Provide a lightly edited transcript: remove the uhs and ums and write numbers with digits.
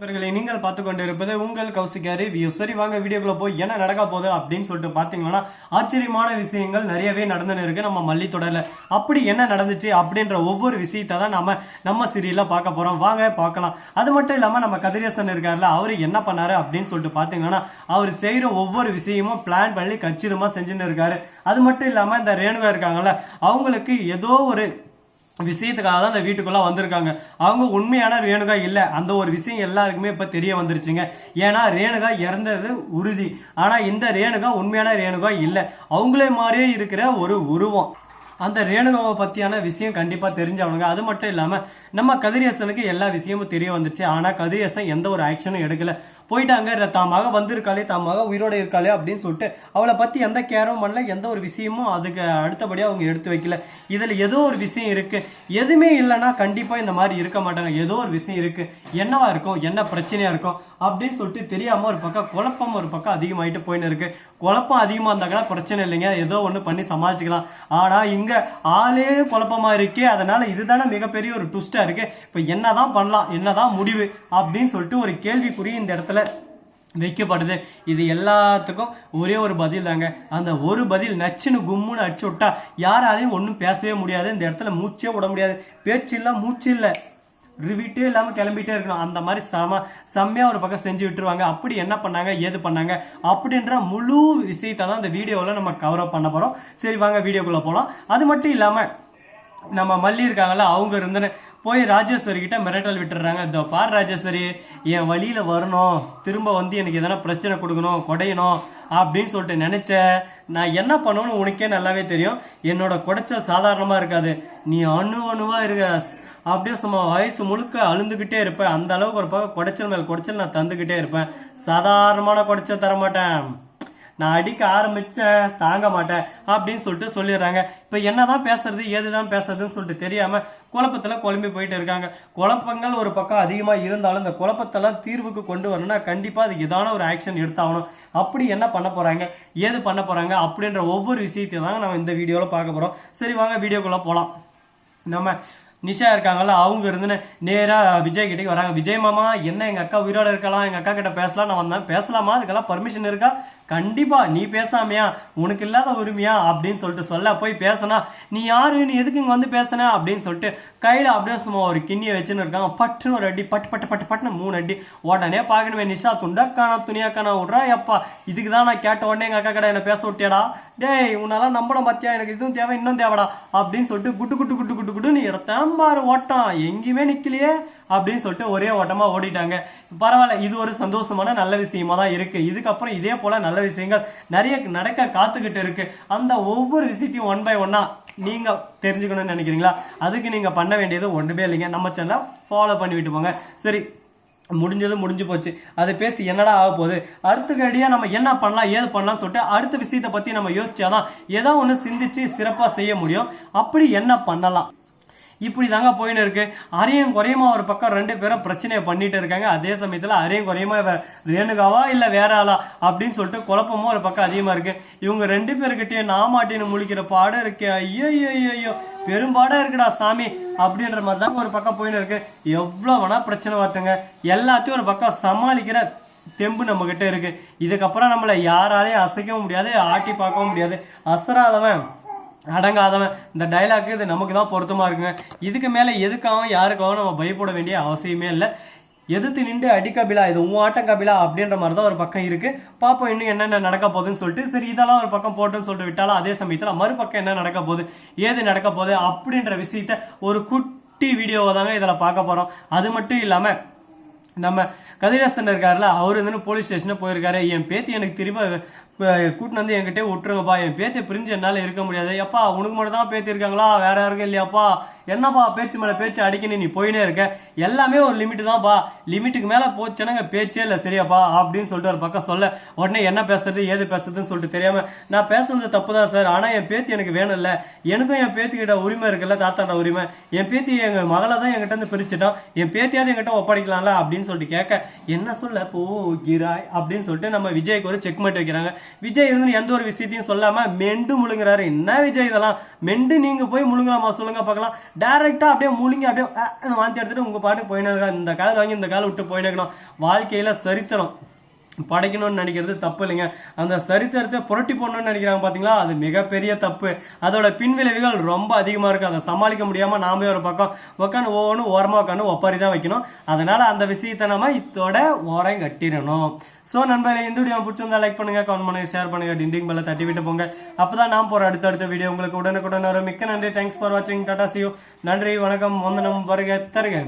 இவர்களை நீங்கள் பார்த்து கொண்டிருப்பது உங்கள் கௌசிகாரி வியூ. சரி வாங்க வீடியோக்குள்ள போய் என்ன நடக்க போகுது அப்படின்னு சொல்லிட்டு பாத்தீங்கன்னா ஆச்சரியமான விஷயங்கள் நிறையவே நடந்துன்னு இருக்கு நம்ம மல்லி தொடர்ல. அப்படி என்ன நடந்துச்சு அப்படின்ற ஒவ்வொரு விஷயத்தை தான் நம்ம சீரியல்ல பார்க்க போறோம். வாங்க பார்க்கலாம். அது மட்டும் இல்லாம நம்ம கதிரேசன் இருக்காருல, அவரு என்ன பண்ணாரு அப்படின்னு சொல்லிட்டு பாத்தீங்கன்னா அவர் செய்யற ஒவ்வொரு விஷயமும் பிளான் பண்ணி கச்சிதமா செஞ்சுன்னு இருக்காரு. அது மட்டும் இல்லாம இந்த ரேணுகா இருக்காங்கல்ல, அவங்களுக்கு ஏதோ ஒரு விஷயத்துக்காக தான் இந்த வீட்டுக்குள்ள வந்திருக்காங்க. அவங்க உண்மையான ரேணுகா இல்ல, அந்த ஒரு விஷயம் எல்லாருக்குமே இப்ப தெரிய வந்துருச்சுங்க. ஏன்னா ரேணுகா இறந்தது உறுதி, ஆனா இந்த ரேணுகா உண்மையான ரேணுகா இல்ல, அவங்களே மாதிரியே இருக்கிற ஒரு உருவம். அந்த ரேணுகாவை பத்தியான விஷயம் கண்டிப்பா தெரிஞ்சவனுங்க. அது மட்டும் இல்லாம நம்ம கதிரேசனுக்கு எல்லா விஷயமும் தெரிய வந்துச்சு. ஆனா கதிரேசன் எந்த ஒரு ஆக்ஷனும் எடுக்கல. போயிட்டாங்க, தாமாக வந்திருக்காளே, தாமாக உயிரோட இருக்காளே அப்படின்னு சொல்லிட்டு அவளை பத்தி எந்த கேரும் பண்ணல, எந்த ஒரு விஷயமும் அதுக்கு அடுத்தபடியா அவங்க எடுத்து வைக்கல. இதுல ஏதோ ஒரு விஷயம் இருக்கு. எதுவுமே இல்லைன்னா கண்டிப்பா இந்த மாதிரி இருக்க மாட்டாங்க. ஏதோ ஒரு விஷயம் இருக்கு, என்னவா இருக்கும், என்ன பிரச்சனையா இருக்கும் அப்படின்னு சொல்லிட்டு தெரியாம ஒரு பக்கம் குழப்பம் ஒரு பக்கம் அதிகமாயிட்டு போயின்னு இருக்கு. குழப்பம் அதிகமா இருந்தாங்கன்னா பிரச்சனை இல்லைங்க, ஏதோ ஒண்ணு பண்ணி சமாளிச்சுக்கலாம். ஆனா இங்க ஆளே குழப்பமா இருக்கே, அதனால இதுதானே மிகப்பெரிய ஒரு ட்விஸ்டா இருக்கு. இப்ப என்னதான் பண்ணலாம், என்னதான் முடிவு அப்படின்னு சொல்லிட்டு ஒரு கேள்விக்குறி இந்த இடத்துல வைக்கப்படுது. இது எல்லாத்துக்கும் ஒரே ஒரு பதில் தாங்க. அந்த ஒரு பதில் நச்சுன்னு கும்முன்னு அடிச்சு விட்டா யாராலையும் ஒன்றும் பேசவே முடியாது. இந்த இடத்துல மூச்சே விட முடியாது. பேச்சு இல்லை, மூச்சு இல்லை, ரிவிட்டே இல்லாம கிளம்பிட்டே இருக்கணும். அந்த மாதிரி செம்மையா ஒரு பக்கம் செஞ்சு விட்டுருவாங்க. அப்படி என்ன பண்ணாங்க, ஏது பண்ணாங்க அப்படின்ற முழு விஷயத்தை தான் இந்த வீடியோவில் நம்ம கவர் அப் பண்ண போறோம். சரி வாங்க வீடியோக்குள்ள போகலாம். அது மட்டும் இல்லாம நம்ம மல்லி இருக்காங்கல்ல, அவங்க இருந்துன்னு போய் ராஜேஸ்வரி கிட்ட மிரட்டல் விட்டுறாங்க. இந்த பார் ராஜேஸ்வரி, என் வழியில வரணும், திரும்ப வந்து எனக்கு எதனா பிரச்சனை கொடுக்கணும், கொடையணும் அப்படின்னு சொல்லிட்டு நினைச்சேன். நான் என்ன பண்ணணும்னு உனக்கே நல்லாவே தெரியும். என்னோட குடைச்சல் சாதாரணமா இருக்காது, நீ அணுவா இருக்க, அப்படியே சும்மா வயசு முழுக்க அழுந்துகிட்டே இருப்பேன். அந்த அளவுக்கு ஒரு பக்கம் குடைச்சல் மேல் குடைச்சல் நான் தந்துகிட்டே இருப்பேன். சாதாரணமான குடைச்சல் தர மாட்டேன், நான் அடிக்க ஆரம்பிச்சேன் தாங்க மாட்டேன் அப்படின்னு சொல்லிட்டு சொல்லிடுறாங்க. இப்ப என்னதான் பேசுறது, ஏதுதான் பேசுறதுன்னு சொல்லிட்டு தெரியாம குழப்பத்துல குழம்பி போயிட்டு இருக்காங்க. குழப்பங்கள் ஒரு பக்கம் அதிகமா இருந்தாலும் இந்த குழப்பத்தெல்லாம் தீர்வுக்கு கொண்டு வரணும்னா கண்டிப்பா அதுக்கு ஏதான ஒரு ஆக்ஷன் எடுத்தாகணும். அப்படி என்ன பண்ண போறாங்க, ஏது பண்ண போறாங்க அப்படின்ற ஒவ்வொரு விஷயத்தையும் தாங்க நம்ம இந்த வீடியோல பார்க்க போறோம். சரி வாங்க வீடியோக்குள்ள போலாம். நம்ம நிஷா இருக்காங்கல்ல, அவங்க இருந்து நேரா விஜய் கிட்டே வராங்க. விஜய் மாமா, என்ன எங்க அக்கா உயிரோட இருக்கலாம், எங்க அக்கா கிட்ட பேசலாம் நான் வந்தேன், பேசலாமா, அதுக்கெல்லாம் பர்மிஷன் இருக்கா? கண்டிப்பா, நீ பேசாமையா, உனக்கு இல்லாத உரிமையா அப்படின்னு சொல்லிட்டு சொல்ல போய் பேசினா, நீ யாரு, நீ எதுக்கு இங்க வந்து பேசின அப்படின்னு சொல்லிட்டு கையில அப்படியே சும்மா ஒரு கிண்ணியை வச்சுன்னு இருக்காங்க. பட்டுன்னு ஒரு அடி, பட்டு பட்டு பட்டு பட்டுன்னு 3 அடி. உடனே பாக்கணுமே, நிஷா துண்டக்கானா துணியாக்கானா விட்றா, எப்பா இதுக்கு தான் நான் கேட்ட உடனே எங்க அக்கா கடை என்ன பேச விட்டியாடா, டேய் உன்னால நம்பணும் பாத்தியா, எனக்கு இதுவும் தேவை இன்னும் தேவைடா அப்படின்னு சொல்லிட்டு குட்டு குட்டு குட்டு குட்டு குட்டு நீ இடத்தாம்பாரு ஓட்டம், எங்கேயுமே நிக்கலையே அப்படின்னு சொல்லிட்டு ஒரே ஓட்டமா ஓடிட்டாங்க. பரவாயில்ல, இது ஒரு சந்தோஷமான நல்ல விஷயமா தான் இருக்கு. இதுக்கப்புறம் இதே போல நல்ல விஷயங்கள் நிறைய நடக்க காத்துக்கிட்டு இருக்கு. அந்த ஒவ்வொரு விஷயத்தையும் 1 by 1 நீங்க தெரிஞ்சுக்கணும்னு நினைக்கிறீங்களா? அதுக்கு நீங்க பண்ண வேண்டியது ஒன்றுமே இல்லைங்க, நம்ம சேனலை ஃபாலோ பண்ணி விட்டு போங்க. சரி, முடிஞ்சது முடிஞ்சு போச்சு, அதை பேசி என்னடா ஆக போகுது, அடுத்தபடியா நம்ம என்ன பண்ணலாம், ஏது பண்ணலாம் சொல்லிட்டு அடுத்த விஷயத்தை பத்தி நம்ம யோசிச்சாதான் ஏதோ ஒன்று சிந்திச்சு சிறப்பா செய்ய முடியும். அப்படி என்ன பண்ணலாம், இப்படி தாங்க போயின்னு இருக்கு. அரையும் குறையுமா ஒரு பக்கம் 2 பேரும் பிரச்சனையை பண்ணிட்டு இருக்காங்க. அதே சமயத்துல அரையும் குறையுமா ரேணுகாவா இல்ல வேற ஆளா அப்படின்னு சொல்லிட்டு குழப்பமும் ஒரு பக்கம் அதிகமா இருக்கு. இவங்க 2 பேருக்கிட்டே நாமாட்டின்னு முழிக்கிற பாடம் இருக்கு. ஐயோ ஐயோ பெரும்பாடா இருக்குடா சாமி அப்படின்ற மாதிரி தாங்க ஒரு பக்கம் போயின்னு இருக்கு. எவ்வளவு வேணா பிரச்சனை வரட்டுங்க, எல்லாத்தையும் ஒரு பக்கம் சமாளிக்கிற தெம்பு நம்ம கிட்ட இருக்கு. இதுக்கப்புறம் நம்மள யாராலையும் அசைக்கவும் முடியாது, ஆட்டி பார்க்கவும் முடியாது. அசராதவன் அடங்காதவன், இந்த டைலாக் இது நமக்கு தான் பொருத்தமா இருக்குங்க. இதுக்கு மேல எதுக்காகவும் யாருக்காகவும் நம்ம பயப்பட வேண்டிய அவசியமே இல்லை. எதிர்த்து நின்று அடி கபிலா, இது உன் ஆட்டம் கபிலா அப்படின்ற மாதிரி தான் ஒரு பக்கம் இருக்கு. பாப்போம் இன்னும் என்னென்ன நடக்க போகுதுன்னு சொல்லிட்டு. சரி, இதெல்லாம் ஒரு பக்கம் போட்டுன்னு சொல்லிட்டு விட்டாலும் அதே சமயத்துல மறுபக்கம் என்ன நடக்க போகுது, ஏது நடக்க போகுது அப்படின்ற விஷயத்த ஒரு குட்டி வீடியோவை தாங்க இதுல பார்க்க போறோம். அது மட்டும் இல்லாம நம்ம கதிரேசன் இருக்காருல, அவரு வந்து போலீஸ் ஸ்டேஷன் போயிருக்காரு. என் பேத்தி எனக்கு திரும்ப கூட்டின்னு வந்து என்கிட்ட விட்டுருங்கப்பா, என் பேத்தியை பிரிஞ்சு என்னால இருக்க முடியாது. எப்பா உனக்கு மட்டும் தான் பேத்தி இருக்காங்களா, வேற யாருக்கும் இல்லையாப்பா, என்னப்பா பேச்சு மேல பேச்சு அடிக்கணும், நீ போயினே இருக்க, எல்லாமே ஒரு லிமிட் தான்ப்பா, லிமிட்டுக்கு மேல போச்சுனாங்க பேச்சே இல்லை சரியாப்பா அப்படின்னு சொல்லிட்டு ஒரு பக்கம் சொல்ல, உடனே என்ன பேசுறது ஏது பேசுறதுன்னு சொல்லிட்டு தெரியாம, நான் பேசுறது தப்பு தான் சார், ஆனா என் பேத்தி எனக்கு வேணும் இல்ல, எனக்கும் என் பேத்தி கிட்ட உரிமை இருக்குல்ல, தாத்தாட உரிமை, என் பேத்தி எங்க மகளை தான் என்கிட்ட இருந்து பிரிச்சுட்டான், என் பேத்தியாவது என்கிட்ட ஒப்படைக்கலாம்ல அப்படின்னு சொல்லிட்டு கேட்க, என்ன சொல்ல போகிறாய் அப்படின்னு சொல்லிட்டு நம்ம விஜய்க்கு ஒரு செக்மெண்ட் வைக்கிறாங்க. விஜய் இருந்து எந்த ஒரு விஷயத்தையும் சொல்லாம மெண்டு முழுங்குறாரு. என்ன விஜய் இதெல்லாம் மெண்டு நீங்க போய் முழுங்கலாமா சொல்லுங்க பார்க்கலாம். டைரக்டா அப்படியே முழுங்கி அப்படியே வாந்தி எடுத்துட்டு உங்க பாட்டு போயினு இந்த கால வாங்கி இந்த கால விட்டு போயினு. வாழ்க்கையில சரித்திரம் படைக்கணும்னு நினைக்கிறது தப்பு இல்லைங்க. அந்த சரித்திரத்தை புரட்டி போடணும்னு நினைக்கிறாங்க பாத்தீங்களா, அது மிகப்பெரிய தப்பு. அதோட பின்விளைவுகள் ரொம்ப அதிகமா இருக்கு. அதை சமாளிக்க முடியாம நாம ஒரு பக்கம் உட்காந்து ஒவ்வொன்றும் ஓரமா உட்காந்து ஒப்பாரி தான் வைக்கணும். அதனால அந்த விஷயத்தை நம்ம இதோட ஓரம் கட்டிடணும். சோ நண்பர்களே, இந்த வீடியோ பிடிச்சிருந்தா லைக் பண்ணுங்க, கமெண்ட் பண்ணுங்க, ஷேர் பண்ணுங்க, டிண்டிங் பெல்ல தட்டி விட்டு போங்க. அப்பதான் நான் போற அடுத்த வீடியோ உங்களுக்கு உடனுக்குடன் வரும். மிக்க நன்றி. தேங்க்ஸ் ஃபார் வாட்சிங். Tata, see you. நன்றி, வணக்கம், வந்தனம், வருக, தருக.